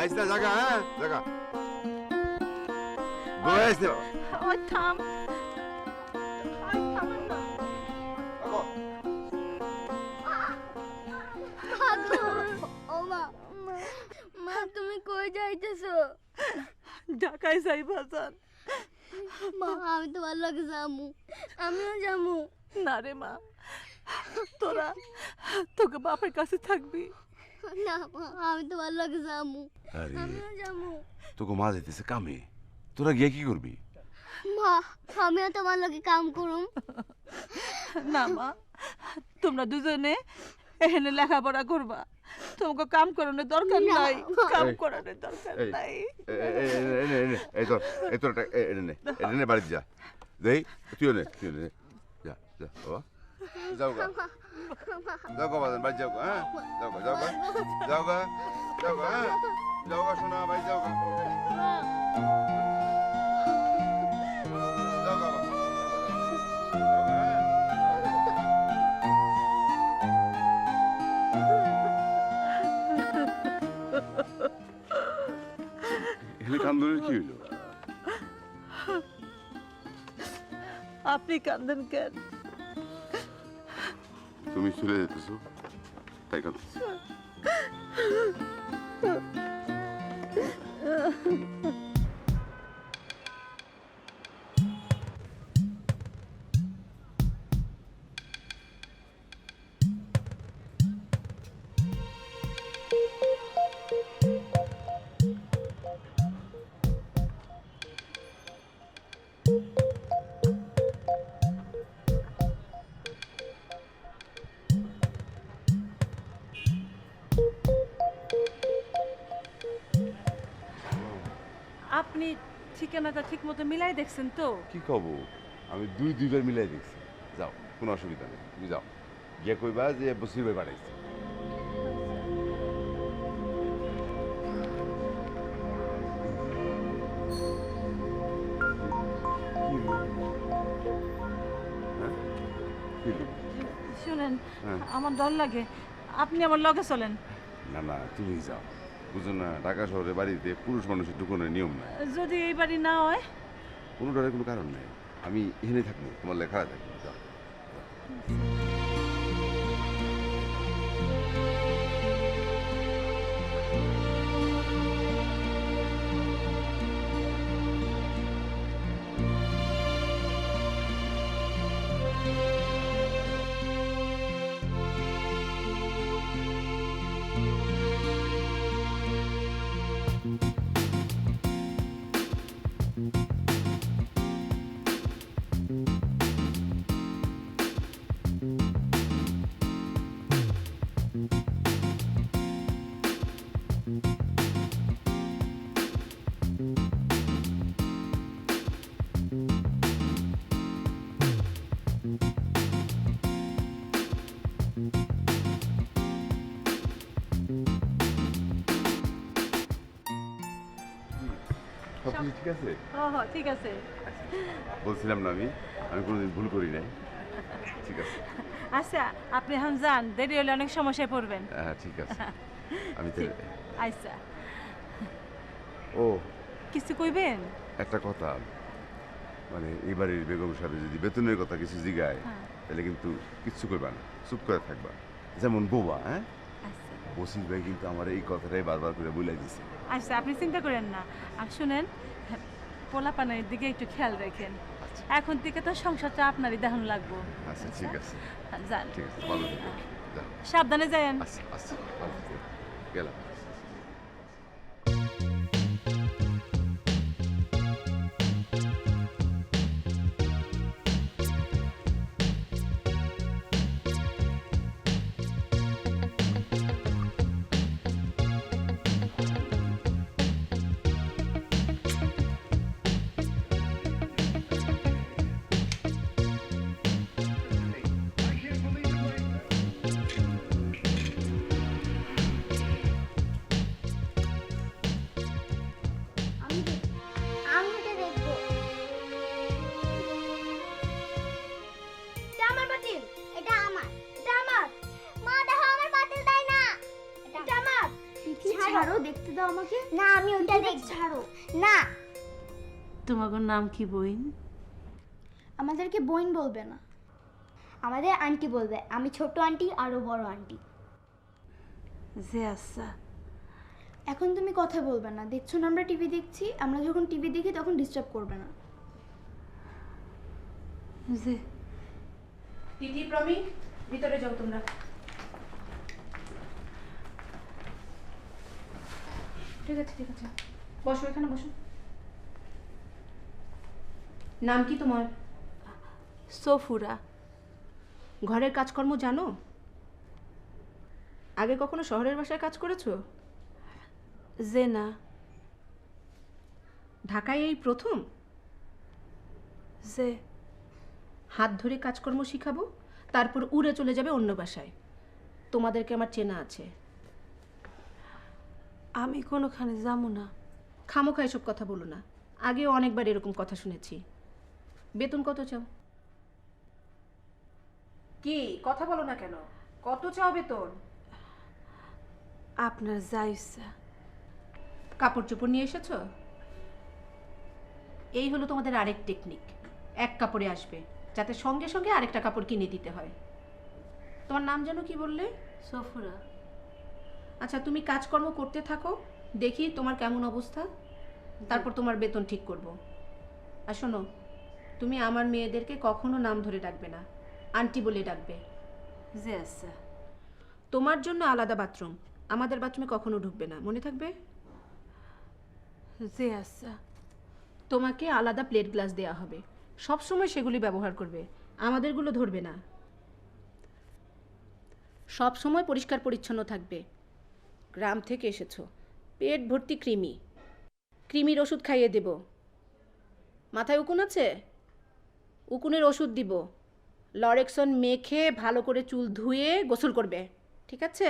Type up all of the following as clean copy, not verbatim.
আইসা জাগা, হ্যাঁ জাগা। দৌড়ে আইসে। ওই থাম। ওই থামেন না। ও মা, মা তুমি কই যাইতেছো? ঢাকায় যাই বাজান। মা আমি তোমার লগে যামু, আমিও যামু। না রে মা, তোরা তোকে বাপের কাছে থাকবি। না মা আমি তোমার লগে যামু, আরে আমিও যামু। তোকে মা যাইতেছে কামে, তোরা গিয়ে কি করবি? মা আমিও তোমার লগে কাম করুম। না মা, তোমরা দুজনে এখানে লেখাপড়া করবা, তোমাকে কাম করানোর দরকার না, নাই, মা। কাম করানোর দরকার নাই। এই তোর এনে বাড়ি যা, দেই তুইও নে যা যা বাবা, যাও গা যাও গা বাজান, বাড়ি যাও গা, হ্যাঁ যাও গা যাও গা যাও গা যাও গা, হ্যাঁ যাও গা শোনা, বাড়ি যাও গা যাও গা যাও গা, হ্যাঁ। এখানে কান্দনের কি হইলো? আপনি কান্দেন কেন? তুমি চলে যেতেছো তাই কাঁদতেছো? আপনি ঠিকানাটা ঠিক মতো মিলাই দেখছেন তো? কি কব, আমি দুইবার মিলাই দেখছি। যাও, কোনো অসুবিধা নেই, তুমি যাও গিয়ে কইবা যে বসির ভাই পাঠাইছে। হ্যাঁ? কি হলো? শুনেন, হ্যাঁ। আমার ডর লাগে, আপনি আমার লগে চলেন। না না, তুমি যাও, বুঝো না ঢাকা শহরে বাড়িতে পুরুষ মানুষের ঢুকানোর নিয়ম নাই। যদি এই বাড়ি না হয়? কোনো ডরের কোনো কারণ নেই, আমি এখানে থাকবো, তোমার লেখা থাকবো, যাও। সব কিছু ঠিক আছে? হ্যাঁ ঠিক আছে। বলছিলাম না আমি আমি কোনোদিন ভুল করি নাই। ঠিক আছে। আচ্ছা আপনি এখন যান, দেরি হলে অনেক সমস্যায় পড়বেন। হ্যাঁ ঠিক আছে, আমি ঠিক, আচ্ছা। ও কিছু কইবেন? একটা কথা, মানে এবারের বেগম সাহেব যদি বেতনের কথা কিছু জিগায় হ্যাঁ। তাহলে কিন্তু কিচ্ছু করবা না, চুপ করে থাকবা, যেমন বোবা। হ্যাঁ, আচ্ছা বসির ভাই কিন্তু আমার এই কথাটাই বারবার করে বলে দিছে। আচ্ছা, আপনি চিন্তা করেন না। আর শুনেন, পোলাপানের দিকে একটু খেয়াল রাখেন। এখন থেকে তো সংসারটা আপনারই দেখানো লাগবো। আচ্ছা ঠিক আছে, যান, ঠিক আছে, ভালো থেকো, যাও। সাবধানে যায়েন। আচ্ছা আচ্ছা, ভালো থেকো, গেলাম। ছাড়ো, দেখতে দাও আমাকে। না আমি ওটা দেখ ছাড়ো। না তোমার নাম কি বইন? আমাদেরকে বোন বলবে না। আমাদের আন্টি বলবে। আমি ছোট আন্টি আরো বড় আন্টি। যে আচ্ছা। এখন তুমি কথা বলবে না, দেখছো না আমরা টিভি দেখছি। আমরা যখন টিভি দেখি তখন ডিস্টার্ব করবে না। যে দিদি প্রমি, ভিতরে যাও তোমরা। ঠিক আছে ঠিক আছে, বসো এখানে বসো। নাম কি তোমার? সফুরা। ঘরের কাজকর্ম জানো? আগে কখনো শহরের বাসায় কাজ করেছো? যে না। ঢাকায় এই প্রথম? যে হাত ধরে কাজকর্ম শিখাবো, তারপর উড়ে চলে যাবে অন্য বাসায়। তোমাদেরকে আমার চেনা আছে। আমি কোনোখানে যাবো না। খামোখা এসব কথা বলো না, আগেও অনেকবার এরকম কথা শুনেছি। বেতন কত চাও? কি কথা বলো না কেন? কত চাও বেতন? আপনার যা ইচ্ছা। কাপড় চোপড় নিয়ে এসেছো? এই হলো তোমাদের আরেক টেকনিক। এক কাপড়ে আসবে, যাতে সঙ্গে সঙ্গে আরেকটা কাপড় কিনে দিতে হয়। তোমার নাম যেন কি বললে? সফুরা। আচ্ছা, তুমি কাজকর্ম করতে থাকো, দেখি তোমার কেমন অবস্থা, তারপর তোমার বেতন ঠিক করব। আর শোনো, তুমি আমার মেয়েদেরকে কখনো নাম ধরে ডাকবে না, আন্টি বলে ডাকবে। যে আচ্ছা। তোমার জন্য আলাদা বাথরুম, আমাদের বাথরুমে কখনো ঢুকবে না, মনে থাকবে। যে আচ্ছা। তোমাকে আলাদা প্লেট গ্লাস দেওয়া হবে, সব সময় সেগুলি ব্যবহার করবে, আমাদেরগুলো ধরবে না। সব সময় পরিষ্কার পরিচ্ছন্ন থাকবে। গ্রাম থেকে এসেছো, পেট ভর্তি কৃমি, কৃমির ওষুধ খাইয়ে দেব। মাথায় উকুন আছে? উকুনের ওষুধ দিব। লরেক্সন মেখে ভালো করে চুল ধুয়ে গোসল করবে, ঠিক আছে?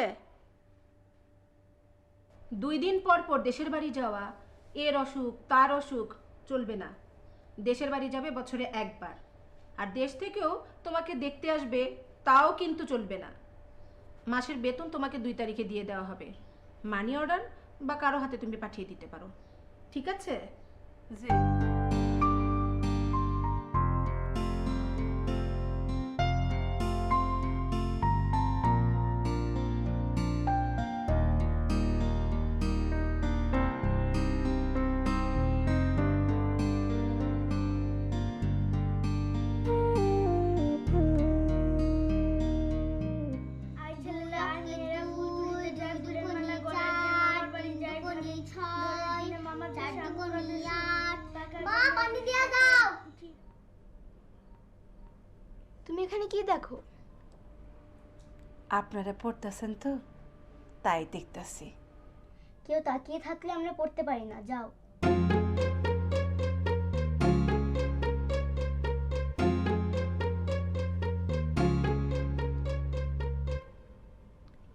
2 দিন পর পর দেশের বাড়ি যাওয়া, এর অসুখ তার অসুখ চলবে না। দেশের বাড়ি যাবে বছরে একবার, আর দেশ থেকেও তোমাকে দেখতে আসবে, তাও কিন্তু চলবে না। মাসের বেতন তোমাকে 2 তারিখে দিয়ে দেওয়া হবে। মানি অর্ডার বা কারো হাতে তুমি পাঠিয়ে দিতে পারো, ঠিক আছে? যে তুমি এখানে কি দেখো? আপনারা পড়তেছেন তো, তাই দেখতেছি। কেউ তাকিয়ে থাকলে আমরা পড়তে পারি না, যাও।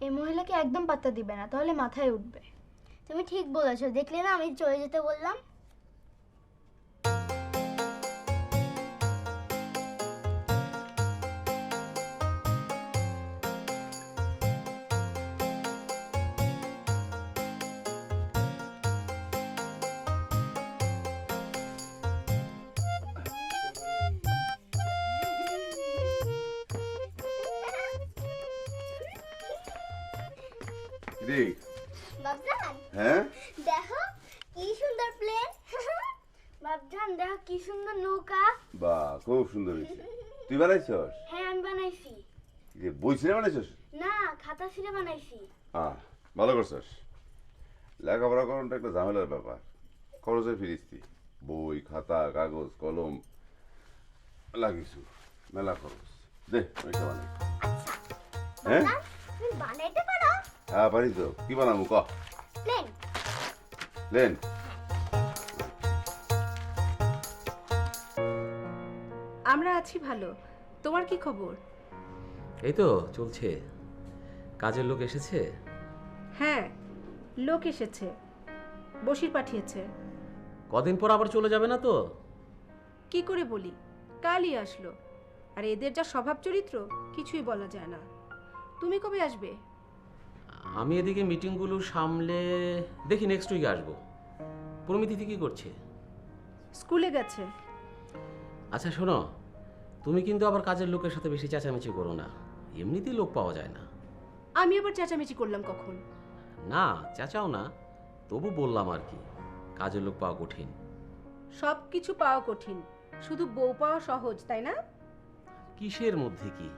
এই মহিলাকে একদম পাত্তা দিবে না, তাহলে মাথায় উঠবে। তুমি ঠিক বলেছো, দেখলে না আমি চলে যেতে বললাম। রে বাবজান হ্যাঁ দেখো কি সুন্দর প্লেন। বাবজান দেখো কি সুন্দর নৌকা। বাহ, খুব সুন্দর হয়েছে। তুই বানাইছস? হ্যাঁ আমি বানাইছি। যে বই ছিঁড়ে বানাইছস? না, খাতা ছিঁড়ে বানাইছি। ভালো করছস। লেখাপড়া করাটা একটা ঝামেলার ব্যাপার। খরচের ফিরিস্তি, বই খাতা কাগজ কলম লাগিছু, মেলা খরচ। দে একটা বানাই। হ্যাঁ বাবজান তুমি বানাইতে পারো? হ্যাঁ পারি তো। কি বানাবো ক? প্লেন। প্লেন? আমরা আছি ভালো, তোমার কি খবর? এই তো চলছে। কাজের লোক এসেছে? হ্যাঁ, লোক এসেছে, বশির পাঠিয়েছে। কদিন পর আবার চলে যাবে না তো? কি করে বলি, কালই আসলো। আর এদের যা স্বভাব চরিত্র, কিছুই বলা যায় না। তুমি কবে আসবে? আমি এদিকে মিটিংগুলো সামলে দেখি নেক্সট উইকে আসবো। প্রমিতি কি করছে? স্কুলে গেছে। আচ্ছা শোনো, তুমি কিন্তু আবার কাজের লোকের সাথে বেশি চেঁচামেচি করো না, এমনিতেই লোক পাওয়া যায় না। আমি আবার চেঁচামেচি করলাম কখন? না চেঁচাও না, তবু বললাম আর কি, কাজের লোক পাওয়া কঠিন। সব কিছু পাওয়া কঠিন, শুধু বউ পাওয়া সহজ, তাই না? কিসের মধ্যে কি?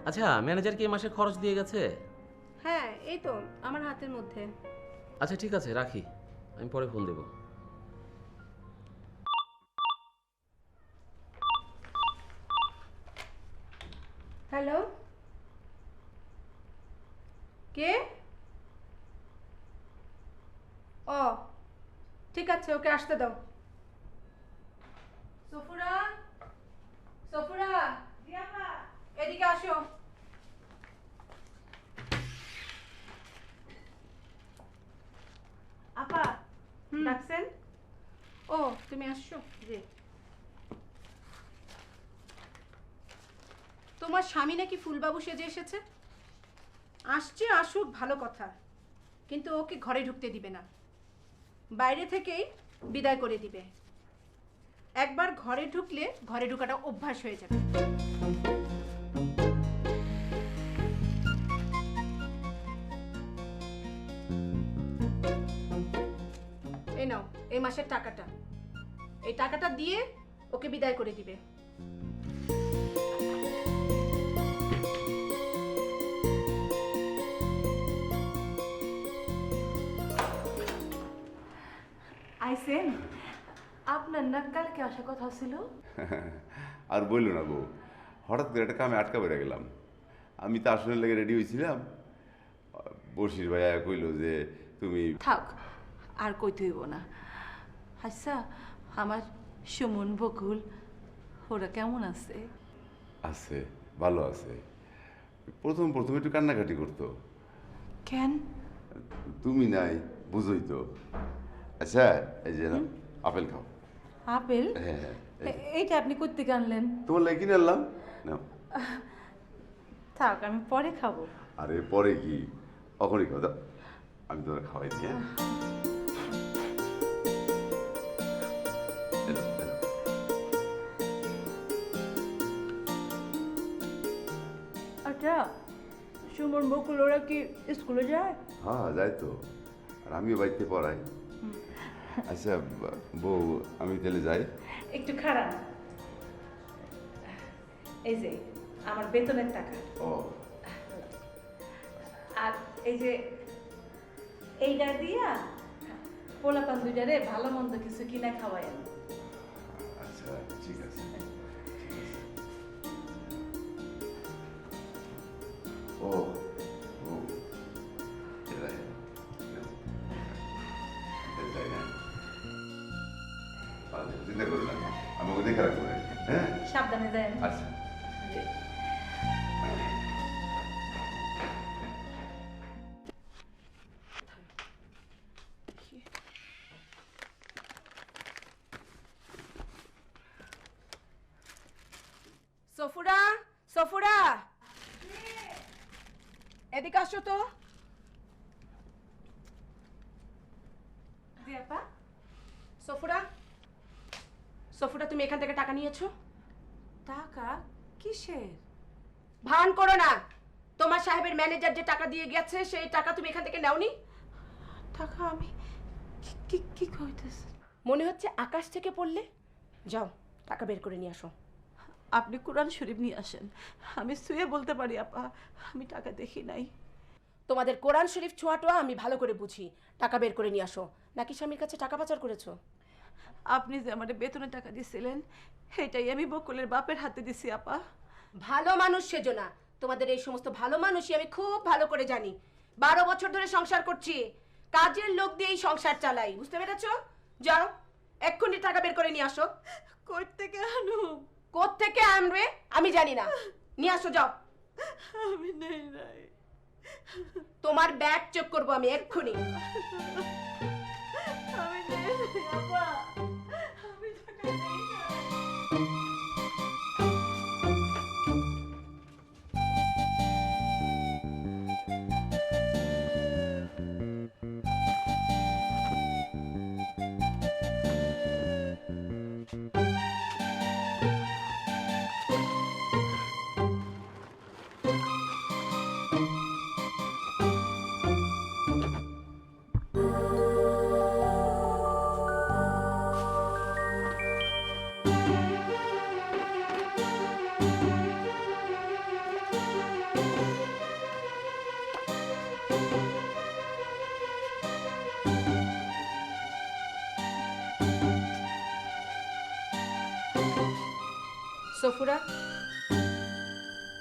আচ্ছা ম্যানেজার কি এই মাসে খরচ দিয়ে গেছে? হ্যাঁ, এই তো আমার হাতের মধ্যে। আচ্ছা ঠিক আছে, রাখি, আমি পরে ফোন দেবো। হ্যালো, কে? ও ঠিক আছে, ওকে আসতে দাও। সফুরা, সফুরা, এদিকে আসো। আপা ডাকছেন? ও তুমি আসছো? জি। তোমার স্বামী নাকি ফুলবাবু সেজে এসেছে? আসছে, আসুক, ভালো কথা, কিন্তু ওকে ঘরে ঢুকতে দিবে না, বাইরে থেকেই বিদায় করে দিবে। একবার ঘরে ঢুকলে ঘরে ঢোকাটা অভ্যাস হয়ে যাবে। এই নাও এই মাসের টাকাটা, এই টাকাটা দিয়ে ওকে বিদায় করে দিবে। আইসেন? আপনার না কালকে আসার কথা ছিল? আর বললো না গো, হঠাৎ করে একটা কামে আটকা পড়ে গেলাম। আমি তো আসনের লেগে রেডি হয়েছিলাম, বশির ভাইয়া কইলো যে তুমি থাক, আর কইতে হইব না। আচ্ছা, আমার সুমন বকুল ওরা কেমন আছে? আছে, ভালো আছে। প্রথম প্রথম একটু কান্নাকাটি করতো, কেন? তুমি নাই, বুঝোই তো। আচ্ছা এই যে নাও, আপেল খাও। আপেল? হ্যাঁ হ্যাঁ, এই যে। এইটা আপনি করতে আনলেন? তোমার লেগে কিনে আনলাম, নাও। থাক, আমি পরে খাবো। আরে পরে কি, কখনই খাও, দাও আমি তোমার খাওয়াই দিই। হ্যাঁ এই নাও, এই নাও। আচ্ছা, সুমন বকুল ওরা কি স্কুলে যায়? হ্যাঁ যাই তো, আর আমিও বাড়িতে পড়াই। আচ্ছা বউ, আমি তাহলে যাই। একটু খারাপ। এই যে আমার বেতনের টাকা, ও আর এই যে এইটা দিয়া পোলাপান দুইটারে ভালো মন্দ কিছু কিনা খাওয়াই। আচ্ছা ঠিক আছে। ও ও এরাই, এরাই, হ্যাঁ। আচ্ছা, চিন্তা করো না, আমি ওকে দেখে রাখবো। হ্যাঁ সাবধানে দেন। আচ্ছা। সফুরা, সফুরা, এদিকে আসো তো। জি আপা। সফুরা, সফুরা, তুমি এখান থেকে টাকা নিয়েছো? টাকা কিসের? ভান করো না, তোমার সাহেবের ম্যানেজার যে টাকা দিয়ে গেছে সেই টাকা তুমি এখান থেকে নাওনি? টাকা আমি কি কি কইতেছে? মনে হচ্ছে আকাশ থেকে পড়লে। যাও টাকা বের করে নিয়ে আসো। আপনি কোরআন শরীফ নিয়ে আসেন, আমি শুয়ে বলতে পারি আপা, আমি টাকা দেখি নাই। তোমাদের কোরআন শরীফ ছোঁয়াটোয়া আমি ভালো করে বুঝি। টাকা বের করে নিয়ে আসো, নাকি স্বামীর কাছে টাকা পাচার করেছো? আপনি যে আমার বেতনের টাকা দিছিলেন সেটাই আমি বকুলের বাপের হাতে দিছি আপা। ভালো মানুষ সেজো না, তোমাদের এই সমস্ত ভালো মানুষই আমি খুব ভালো করে জানি। 12 বছর ধরে সংসার করছি, কাজের লোক দিয়ে এই সংসার চালাই, বুঝতে পেরেছো? যাও এক্ষুনি টাকা বের করে নিয়ে আসো। কই থেকে আনো? কোত্থেকে আনবে আমি জানি না, নিয়ে আসো যাও। আমি নেই নাই। তোমার ব্যাগ চেক করবো আমি এক্ষুনি। আমি নেই নাই আপা, আমি টাকা নেই নাই। সফুরা,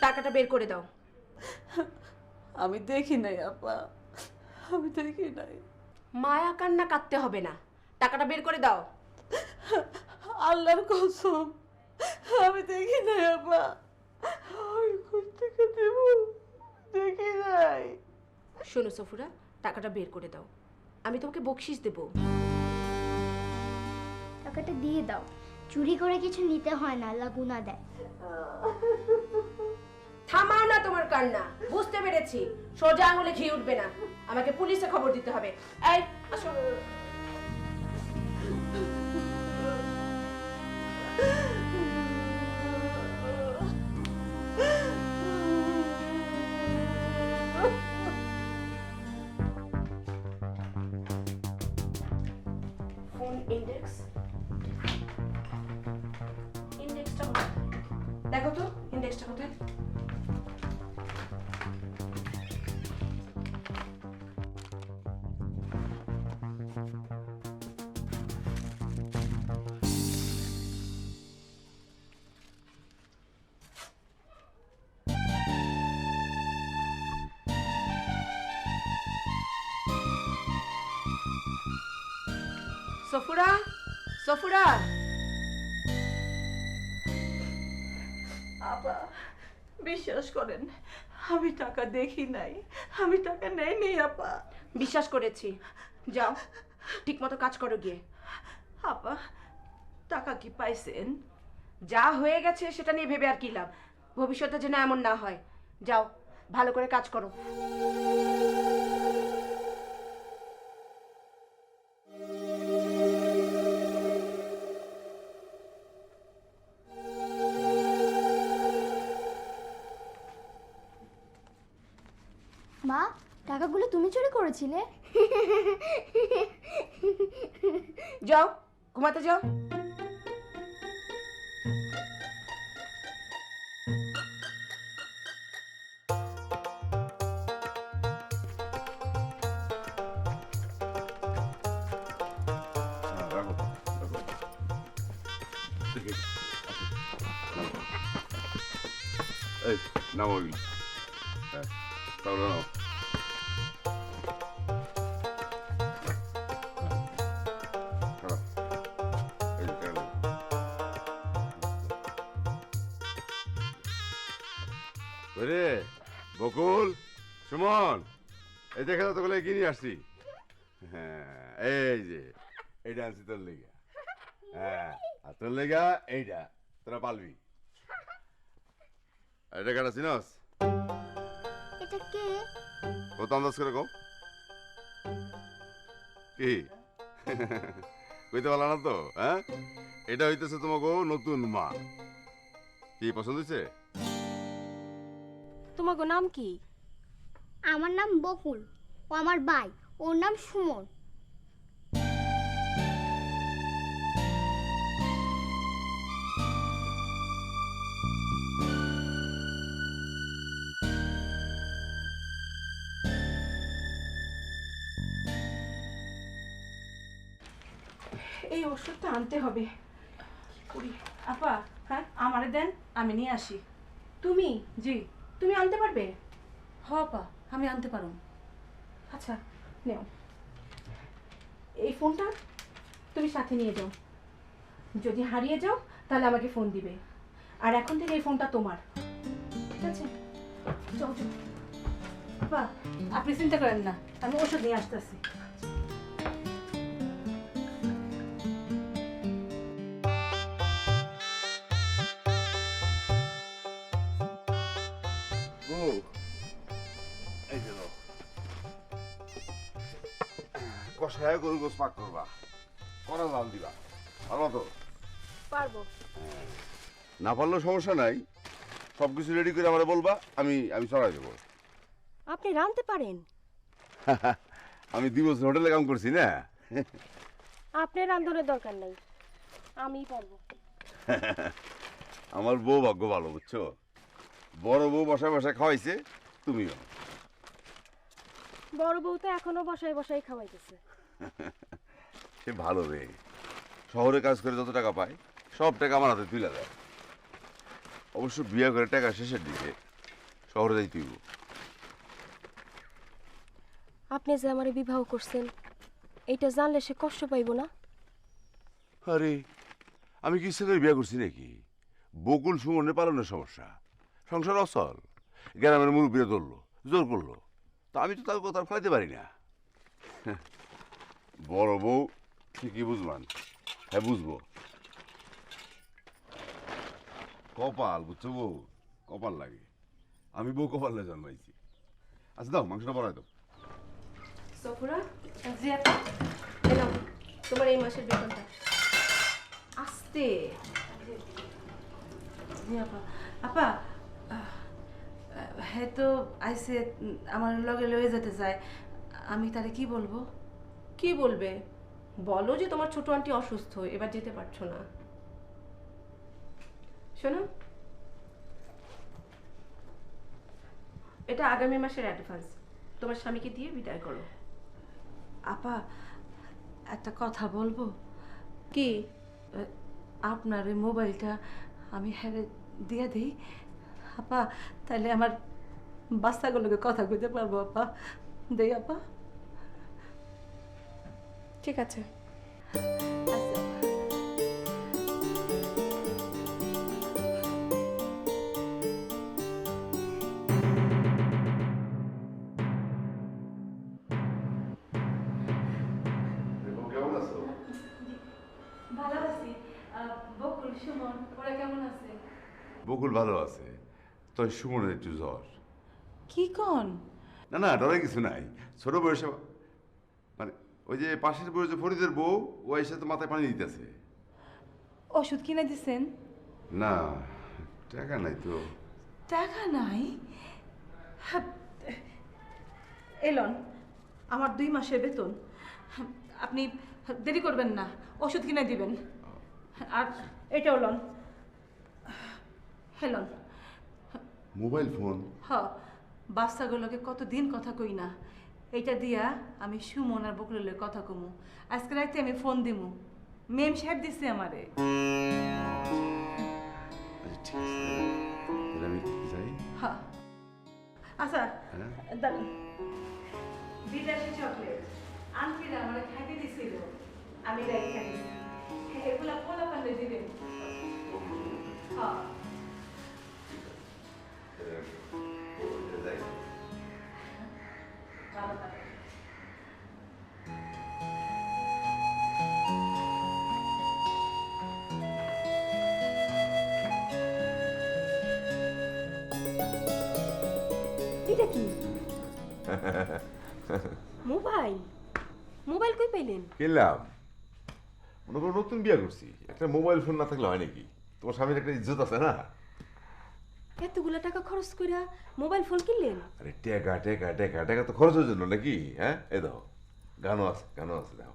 টাকাটা বের করে দাও। আমি দেখি নাই আপা, আমি দেখি নাই। মায়া কান্না কাঁদতে হবে না, টাকাটা বের করে দাও। আল্লাহর কসম আমি দেখি নাই আপা, আমি কোথা থেকে দেব, দেখি নাই। শোনো সফুরা, টাকাটা বের করে দাও, আমি তোমাকে বকশিশ দেব। টাকাটা দিয়ে দাও, চুরি করে কিছু নিতে হয় না, আল্লাহ গুনাহ দেয়। থামাও না তোমার কান্না, বুঝতে পেরেছি। সোজা আঙুলে ঘি উঠবে না, আমাকে পুলিশে খবর দিতে হবে। এই আসো। ফোন ইন্ডেক্স, ইন্ডেক্সটা কোথায়? দেখো তো ইন্ডেক্সটা কোথায়। সফুরা, সফুরা। আপা বিশ্বাস করেন, আমি টাকা দেখি নাই, আমি টাকা নেই নেই আপা। বিশ্বাস করেছি, যাও ঠিক মতো কাজ করো গিয়ে। আপা টাকা কি পাইছেন? যা হয়ে গেছে সেটা নিয়ে ভেবে আর কি লাভ, ভবিষ্যতে যেন এমন না হয়। যাও ভালো করে কাজ করো। মা, টাকাগুলো তুমি চুরি করেছিলে? যাও ঘুমাতে যাও। রাখো, রাখো। দেখি, আসো। এই নামো ওইগুলো। হ্যাঁ, তাহলে নাও। খারাপ। এই যে, টাকা নাও। ওরে বকুল, সুমন, এই দেখে তো তোগুলো এগিয়ে নিয়ে আসছি। হ্যাঁ, এই যে এইটা আনছি তোর লেগা। হ্যাঁ, আর তোর লেগা এইটা, তোরা পালবি। এটা কাটা চিনস? এটা কে? কত আন্দাজ করে কও? কি কইতে পারলা না তো? হ্যাঁ, এটা হইতেছে তোমাকে নতুন মা। কি পছন্দ হয়েছে? তোমার নাম কি? আমার নাম বকুল, ও আমার ভাই, ওর নাম সুমন। এই ওষুধটা আনতে হবে। আপা হ্যাঁ আমারে দেন, আমি নিয়ে আসি। তুমি জি। তুমি আনতে পারবে? হ আপা, আমি আনতে পারুম। আচ্ছা নেও, এই ফোনটা তুমি সাথে নিয়ে যাও। যদি হারিয়ে যাও তাহলে আমাকে ফোন দিবে, আর এখন থেকে এই ফোনটা তোমার, ঠিক আছে? যাও যাও। আপা আপনি চিন্তা করেন না, আমি ওষুধ নিয়ে আসতেছি। এই যে নাও। কষায় গরু গোস পাক করবা, করা জাল দিবা, পারবা তো? পারবো। না পারলেও সমস্যা নাই, সবকিছু রেডি করে আমার বলবা, আমি আমি চড়াই দেবো। আপনি রাঁধতে পারেন? আমি 2 বছর হোটেলে কাম করছি না। আপনার রাঁধনের দরকার নাই, আমিই পারবো। আমার বউ ভাগ্য ভালো, বুঝছো? বড় বউ বসায় বসায় খাওয়াইছে, তুমিও। বড় বউ তো এখনো বসায় বসায় খাওয়াইতেছে। সে ভালো রে, শহরে কাজ করে যত টাকা পায় সব টাকা আমার হাতে তুলে দেয়। অবশ্য বিয়ে করে টাকা শেষের দিকে শহরে যাই তুই। আপনি যে আমারে বিবাহ করছেন, এইটা জানলে সে কষ্ট পাইব না? আরে আমি কি ইচ্ছা করে বিয়ে করছি নাকি? বকুল সুমনের পালনের সমস্যা, সংসার অচল, গ্রামের মুরব্বীরা ধরলো, জোর করলো, তা আমি তো তার কথা ফেলাইতে পারি না। বড় বউ ঠিকই বুঝবান, হ্যাঁ বুঝবো। কপাল, বুঝছো বউ, কপাল লাগে। আমি বউ কপালে জন্মাইছি। আচ্ছা দাও, মাংসটা বড়াই দাও। সফুরা, জি আপা। এলাম তোমার এই মাসের বেতনটা। আস্তে। জি আপা। আপা, হ্যাঁ তো আইসে আমার লগে লয়ে যেতে চায়, আমি তারে কি বলবো? কি বলবে? বলো যে তোমার ছোট আন্টি অসুস্থ, এবার যেতে পারছো না। শোনো, এটা আগামী মাসের অ্যাডভান্স, তোমার স্বামীকে দিয়ে বিদায় করো। আপা, একটা কথা বলবো? কি? আপনার ওই মোবাইলটা আমি হ্যাঁ দিয়ে দিই আপা, তাহলে আমার বাচ্চাগুলোকে কথা কইতে পারবো আপা। দেই আপা? ঠিক আছে। আচ্ছা। কেমন আছো? ভালো আছি। বকুল, সুমন ওরা কেমন আছে? বকুল ভালো আছে, তবে সুমনের একটু জ্বর। কি কন? না না, ডরে কিছু নাই। ছোট বয়সে মানে ওই যে পাশের বয়সে ফরিদের বউ, ও এসে তো মাথায় পানি দিতেছে। ওষুধ কিনে দিছেন? না, টাকা নাই তো। টাকা নাই? এলন, আমার 2 মাসের বেতন, আপনি দেরি করবেন না, ওষুধ কিনে দিবেন। আর এটাও লন। হেলন। Mobile phone? হ, বাচ্চাগুলোকে কতদিন কথা কই না, এইটা দিয়া আমি সুমন আর বকুলের কথা কমু। আজকে রাতে আমি ফোন দিমু, মেম সাহেব দিছে আমারে। আচ্ছা ঠিক আছে, তাহলে আমি যাই। হ্যাঁ। আচ্ছা, হ্যাঁ? দাঁড়ান। বিদেশি চকলেট আন্টিরা আমার খাইতে দিছিল, আমি রেখে দিছি। এগুলা পোলা পান্ডে দিবেন। হ্যাঁ। যাই। ভালো থাকবেন। এটা কি? মোবাইল? মোবাইল কই পাইলেন? কিনলাম, মনে করো নতুন বিয়ে করছি, একটা মোবাইল ফোন না থাকলে হয় নাকি? তোমার স্বামীর একটা ইজ্জত আছে না? এতগুলো টাকা খরচ কইরা মোবাইল ফোন কিনলেন? আরে টেকা টেকা টেকা টাকা তো খরচের জন্য নাকি? হ্যাঁ, এ দাও, গানও আছে, গানও আছে, দাও।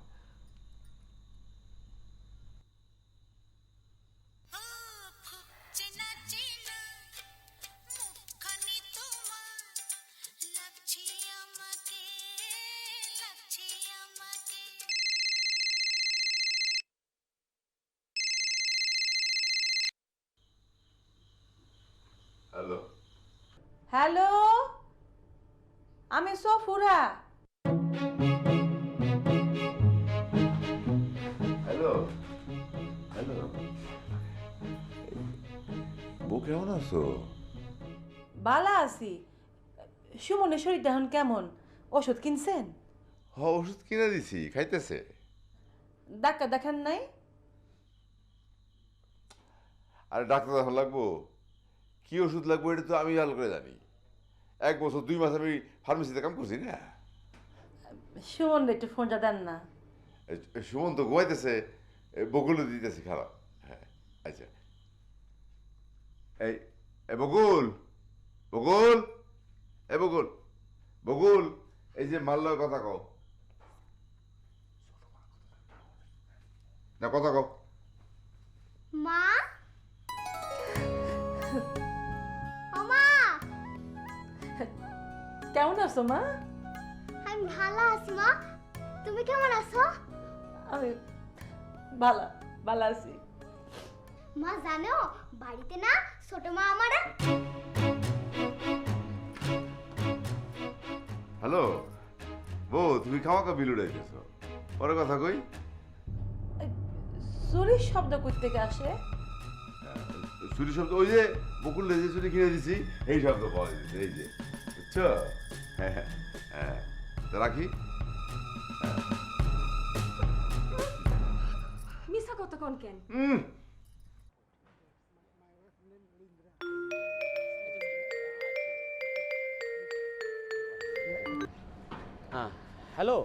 হ্যালো, হ্যালো, আমি সফুরা। হ্যালো, হ্যালো, বউ কেমন আছো? বালা আছি। সুমনের শরীরটা এখন কেমন? ওষুধ কিনছেন? হ, ওষুধ কিনে দিছি, খাইতেছে। ডাক্তার দেখান নাই? আরে ডাক্তার দেখানো লাগবো? কি ওষুধ লাগবে এটা তো আমি ভালো করে জানি। 1 বছর 2 মাস আমি ফার্মেসিতে কাম করছি না। সুমন একটু ফোনটা দেন না। সুমন তো ঘুমাইতেছে, বকুল দিতেছি খারাপ। হ্যাঁ, আচ্ছা। এই বকুল, বকুল, বকুল, বকুল, এই যে মাল্লর কথা কও না, কথা কও। মা, ও মা, কেমন আছো মা? আমি ভালো আছি মা। তুমি কেমন আছো? আমি ভালো ভালো আছি। মা জানো, বাড়িতে না ছোট মা আমারে হ্যালো বউ, তুমি খাওয়া বিল উড়াইতেছ, পরে কথা কই। চুরির শব্দ কই থেকে আসে? চুরি শব্দ ওই যে বকুল যে চুরি কিনে দিছি এই শব্দ পাওয়া যাচ্ছে, এই যে বুঝছো। হ্যাঁ হ্যাঁ হ্যাঁ, তা রাখি। মিছা কথা কোন কেন? হ্যাঁ, হ্যালো।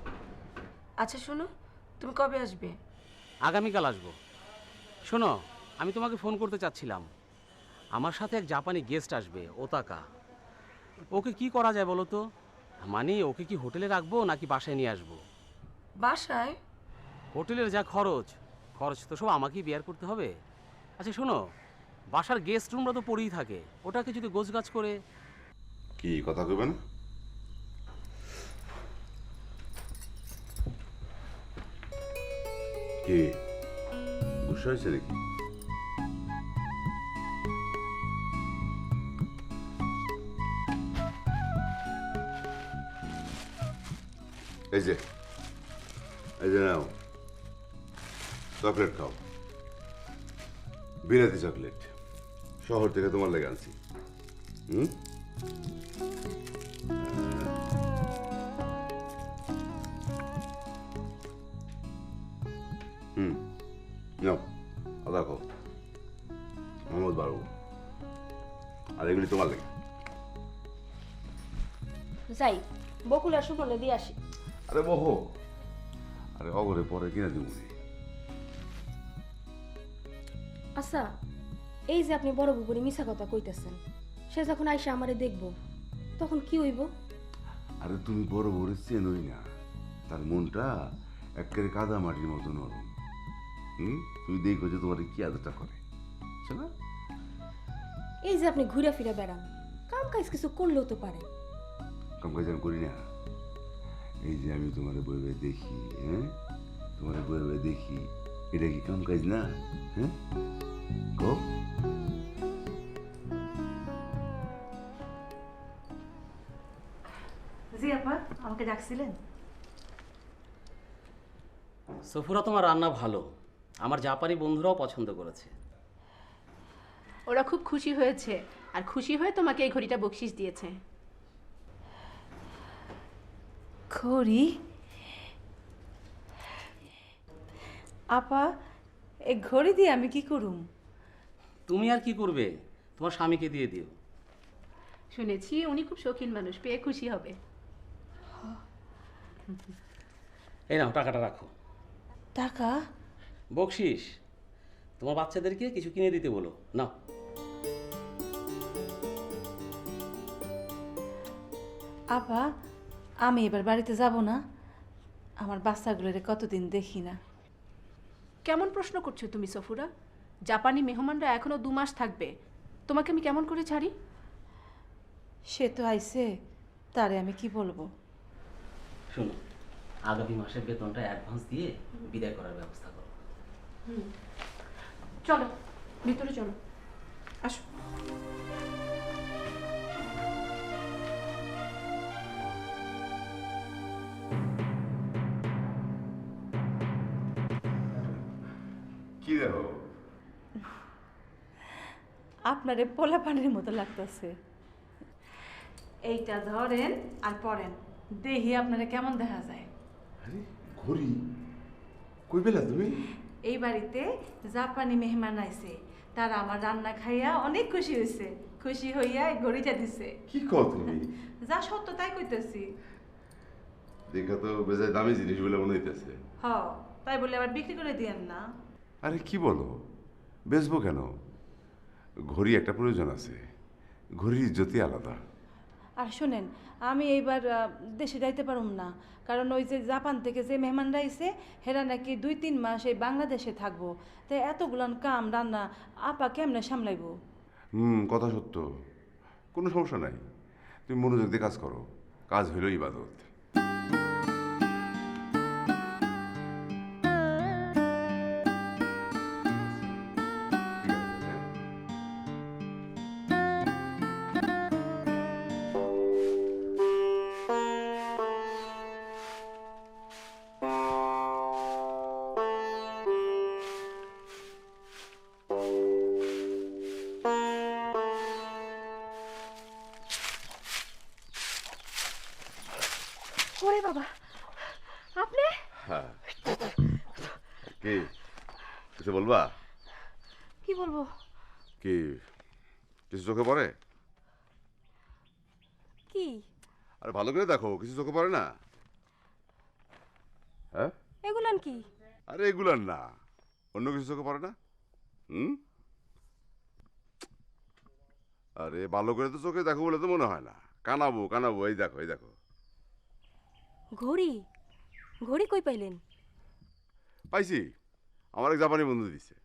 আচ্ছা শোনো, তুমি কবে আসবে? আগামীকাল আসবো। শোনো, আমি তোমাকে ফোন করতে চাচ্ছিলাম। আমার সাথে এক জাপানি গেস্ট আসবে, ওতাকা। ওকে কি করা যায় বলো তো? মানে ওকে কি হোটেলে রাখবো নাকি বাসায় নিয়ে আসবো? বাসায়? হোটেলের যা খরচ, খরচ তো সব আমাকেই বেয়ার করতে হবে। আচ্ছা শোনো, বাসার গেস্ট রুমটা তো পড়েই থাকে, ওটাকে যদি গোছগাছ করে। কি কথা কইবেন? কি গুসা হয়েছে নাকি? এই যে নাও, চকলেট খাও, বিলাতি চকলেট, শহর থেকে তোমার লেগে আনছি। হুম, নাও, আদা খাও, মোহাম্মদ বাবু, আর এগুলি তোমার লেগে। যাই, বকুল আর সুফলে দিয়ে আসি। আরে বহো, আরে অগরে পরে কিনে দিব। আচ্ছা, এই যে আপনি বড় বুবুরে মিছা কথা কইতেছেন, সে যখন আইসা আমারে দেখবো তখন কি হইব? আরে তুমি বড় বড় চেনই না, তার মনটা একেবারে কাদা মাটির মতো নরম। তুমি দেখো যে তোমার কি আদরটা করে, বুঝছো না? এই যে আপনি ঘুরে ফিরে বেড়ান, কাম কাজ কিছু করলেও তো পারে। কাম কাজ আমি করি না। এই যে আমি তোমার বই বই দেখি, তোমার বই বই দেখি, এটা কি কাম কাজ না? হ্যাঁ, গো জি আপা, আমাকে ডাকছিলেন? সফুরা, তোমার রান্না ভালো, আমার জাপানি বন্ধুরাও পছন্দ করেছে। ওরা খুব খুশি হয়েছে, আর খুশি হয়ে তোমাকে এই ঘড়িটা বকশিস দিয়েছে। ঘড়ি? আপা, এই ঘড়ি দিয়ে আমি কি করুম? তুমি আর কি করবে, তোমার স্বামীকে দিয়ে দিও। শুনেছি উনি খুব শৌখিন মানুষ, পেয়ে খুশি হবে। এই নাও, টাকাটা রাখো। টাকা? বকশিস, তোমার বাচ্চাদেরকে কিছু কিনে দিতে বলো। নাও। আপা, আমি এবার বাড়িতে যাব না, আমার বাচ্চাগুলোরে কতদিন দেখি না। কেমন প্রশ্ন করছো তুমি সফুরা? জাপানি মেহমানরা এখনো 2 মাস থাকবে, তোমাকে আমি কেমন করে ছাড়ি? সে তো আইছে, তারে আমি কি বলবো? শোনো, আগামী মাসের বেতনটা অ্যাডভান্স দিয়ে বিদায় করার ব্যবস্থা করো। চলো ভিতরে চলো, আসো। কি দেখো? আপনারে পোলা পানির মতো লাগতেছে। এইটা ধরেন আর পড়েন, দেখি আপনারে কেমন দেখা যায়। আরে ঘড়ি কই পেলা তুমি? এই বাড়িতে জাপানি মেহমান আইছে, তারা আমার রান্না খাইয়া অনেক খুশি হয়েছে, খুশি হইয়া এই ঘড়িটা দিছে। কি কও তুমি? যা সত্য তাই কইতেছি। দেখা তো বেজায় দামি জিনিস বলে মনে হইতেছে। হ, তাই বলে আবার বিক্রি করে দিয়েন না। আরে কি বলো, বেচবো কেন? ঘড়ি একটা প্রয়োজন আছে, ঘড়ির ইজ্জতই আলাদা। আর শোনেন, আমি এইবার দেশে যাইতে পারুম না, কারণ ওই যে জাপান থেকে যে মেহমানরা আইছে হেরা নাকি 2-3 মাস এই বাংলাদেশে থাকবো। তাই এতগুলান কাম রান্না আপা কেমনে সামলাইবো? কথা সত্য, কোনো সমস্যা নাই। তুমি মনোযোগ দিয়ে কাজ করো, কাজ হইল ইবাদত। ওরে বাবা, আপনি? হ্যাঁ, কি কিছু বলবা? কি বলবো? কি কিছু চোখে পড়ে? কি? আরে ভালো করে দেখো, কিছু চোখে পড়ে না? হ্যাঁ, এগুলান কি? আরে এগুলার না, অন্য কিছু চোখে পড়ে না? আরে ভালো করে তো চোখে দেখো বলে তো মনে হয় না। কানাবো কানাবো, এই দেখো এই দেখো। ঘড়ি? ঘড়ি কই পাইলেন? পাইছি, আমার এক জাপানি বন্ধু দিছে।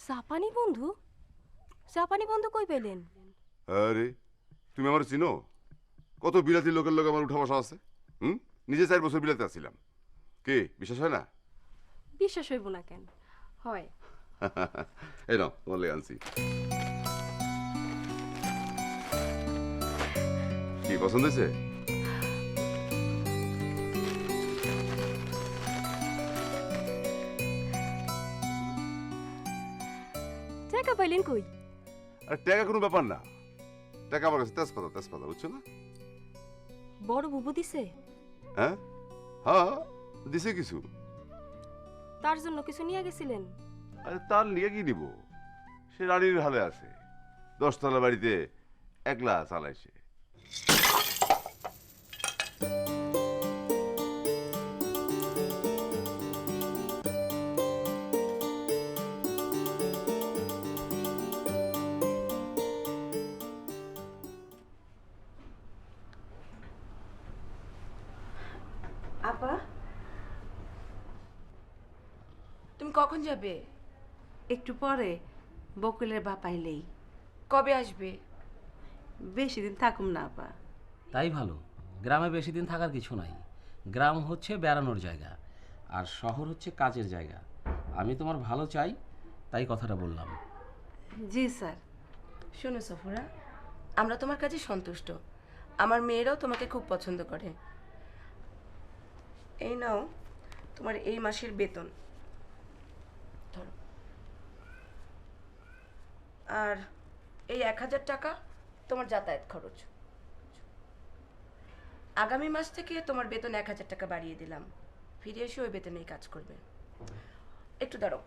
জাপানি বন্ধু? জাপানি বন্ধু কই পাইলেন? আরে তুমি আমার চিনো? কত বিলাতি লোকের লোক আমার উঠা বসা আছে। নিজে 4 বছর বিলাতে আসছিলাম। কে বিশ্বাস হয় না? বিশ্বাস হইব না কেন? হয়। এই নাও তোমার লেগে আনছি। কি পছন্দ হয়েছে? টাকা পাইলেন কই? আর টাকা কোনো ব্যাপার না, টাকা আমার কাছে তেজপাতা তেজপাতা, বুঝছো না? বড় বুবু দিছে? হ্যাঁ হ্যাঁ, দিছে কিছু। তার জন্য কিছু নিয়ে গেছিলেন? আরে তার নিয়ে কি নিব, সে রানীর হালে আছে, 10 তলা বাড়িতে একলা চালাইছে। আপা, তুমি কখন যাবে? একটু পরে বকুলের বাপ আইলেই। কবে আসবে? বেশি দিন থাকুম না আপা। তাই ভালো, গ্রামে বেশি দিন থাকার কিছু নাই। গ্রাম হচ্ছে বেড়ানোর জায়গা, আর শহর হচ্ছে কাজের জায়গা। আমি তোমার ভালো চাই, তাই কথাটা বললাম। জি স্যার। শোনো সফুরা, আমরা তোমার কাছে সন্তুষ্ট। আমার মেয়েরাও তোমাকে খুব পছন্দ করে। এই নাও তোমার এই মাসের বেতন, ধরো। আর এই 1000 টাকা তোমার যাতায়াত খরচ। আগামী মাস থেকে তোমার বেতন 1000 টাকা বাড়িয়ে দিলাম। ফিরে এসে ওই বেতনেই কাজ করবে। একটু দাঁড়াও।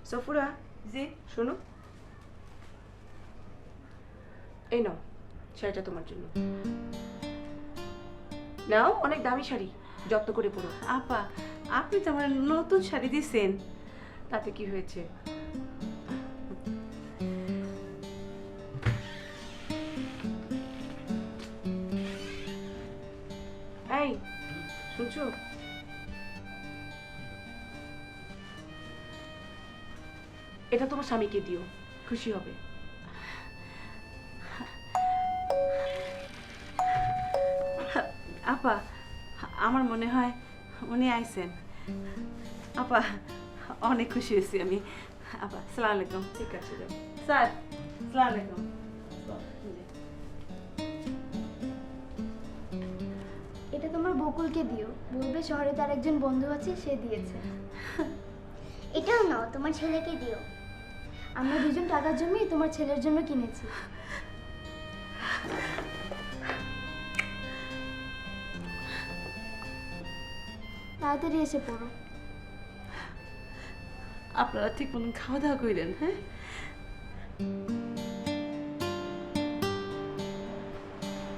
সফুরা, জি। শোনো, এই নাও শাড়িটা তোমার জন্য। নাও, অনেক দামি শাড়ি, যত্ন করে পরো। আপা, আপনি তো আমার নতুন শাড়ি দিছেন। তাতে কি হয়েছে? এই শুনছো? এটা তোমার স্বামীকে দিও, খুশি হবে। আপা, আমার মনে হয় উনি আইছেন। আপা, অনেক খুশি হয়েছি আমি। আপা, আসসালামু আলাইকুম। ঠিক আছে, যাও। স্যার, আসসালামু আলাইকুম। জি। এটা তোমার বকুলকে দিও, বলবে শহরে তার একজন বন্ধু আছে, সে দিয়েছে। এটাও নাও, তোমার ছেলেকে দিও। আমরা দুজন টাকা জমিয়ে তোমার ছেলের জন্য কিনেছি। তাড়াতাড়ি এসে পড়ো। আপনারা ঠিক মতন খাওয়া দাওয়া করেন, হ্যাঁ?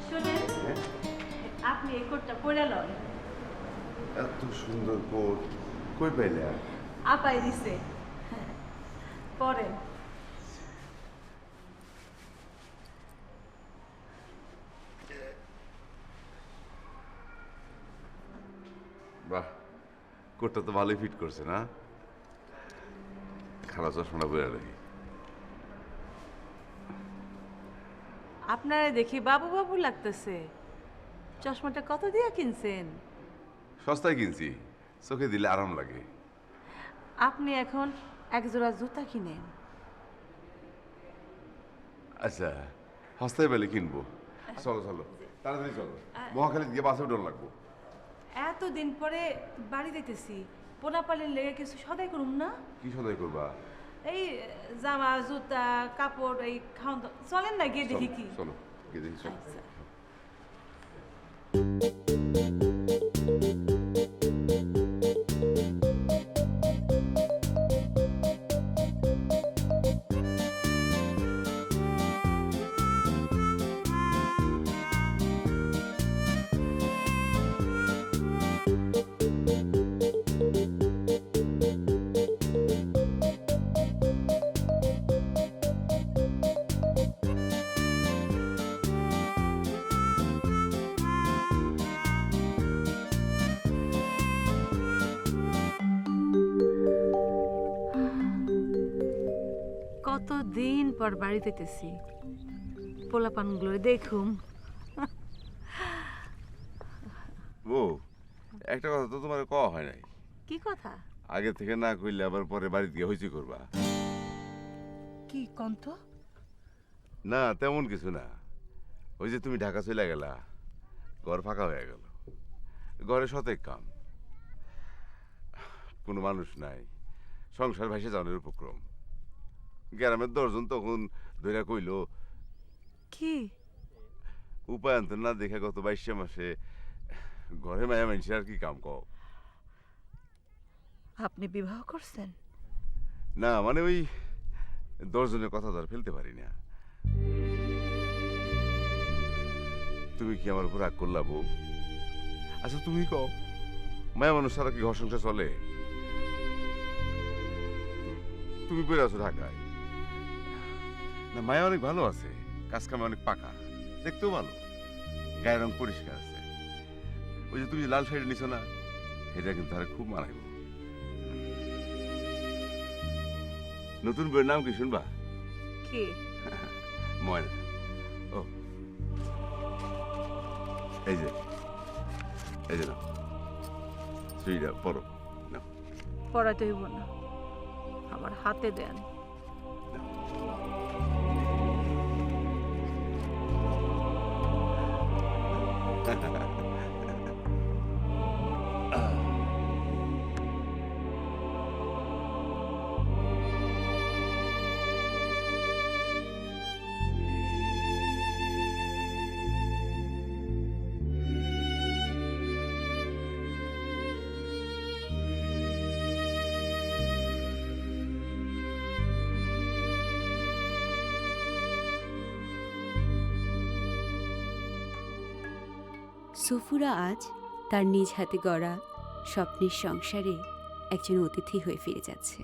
শুনেন, আপনি এই কোটটা পরে লন। এত সুন্দর কোট কই পাইলে? আপাই দিছে। পরে বাহ, কোটটা তো ভালোই ফিট করছে না? খারাপ চশমাটা পরে রাখি। আপনারা দেখি বাবু বাবু লাগতেছে। চশমাটা কত দিয়ে কিনছেন? সস্তায় কিনছি, চোখে দিলে আরাম লাগে। আপনি এখন এক জোড়া জুতা কিনেন। আচ্ছা, সস্তায় পেলে কিনবো। চলো চলো, তাড়াতাড়ি চলো, মহাখালী গিয়ে বাসে উঠন লাগবো। এতদিন পরে বাড়ি দিতেছি, পোনাপালির লেগে কিছু সদাই করুম না? কি সদাই করবা? এই জামা জুতা কাপড় এই খাওন দাওন। চলেন না গিয়ে দেখি কি। চলো গিয়ে দেখি, চলো। আচ্ছা। কতদিন পর বাড়ি দিতেছি, পোলাপানগুলো দেখুম। ও, একটা কথা তো তোমার কওয়া হয় নাই। কি কথা? আগে থেকে না কইলে আবার পরে বাড়িতে গিয়ে হইচই করবা। কি কন্ত? না তেমন কিছু না, ওই যে তুমি ঢাকা চলে গেলা, ঘর ফাঁকা হয়ে গেল, ঘরে শতেক কাম, কোনো মানুষ নাই, সংসার ভাইসে যাওয়ার উপক্রম। গ্রামের 10 জন তখন ধইরা কইল, কি উপায়ন্তর না দেখে গত 22 মাসে ঘরে মায়া মানুষের আর কি কাম কও? আপনি বিবাহ করছেন? না মানে ওই 10 জনের কথা তো আর ফেলতে পারি না। তুমি কি আমার উপর রাগ করলা বউ? আচ্ছা তুমি কও, মায়া মানুষ ছাড়া কি ঘর সংসার চলে? তুমি বেড়ে আছো ঢাকায়, না মায়া অনেক ভালো আছে, কাজ কামে অনেক পাকা, দেখতেও ভালো, গায়ের রং পরিষ্কার আছে। ওই যে তুমি যে লাল শাড়ি নিছো না, এটা কিন্তু তারা খুব মানাইব। নতুন বইয়ের নাম কি শুনবা? কি? ময়না। ও এই যে, এই যে নাও, সুইটা পড়ো নাও। পড়াতে হইব না, আমার হাতে দেন। সফুরা আজ তার নিজ হাতে গড়া স্বপ্নের সংসারে একজন অতিথি হয়ে ফিরে যাচ্ছে।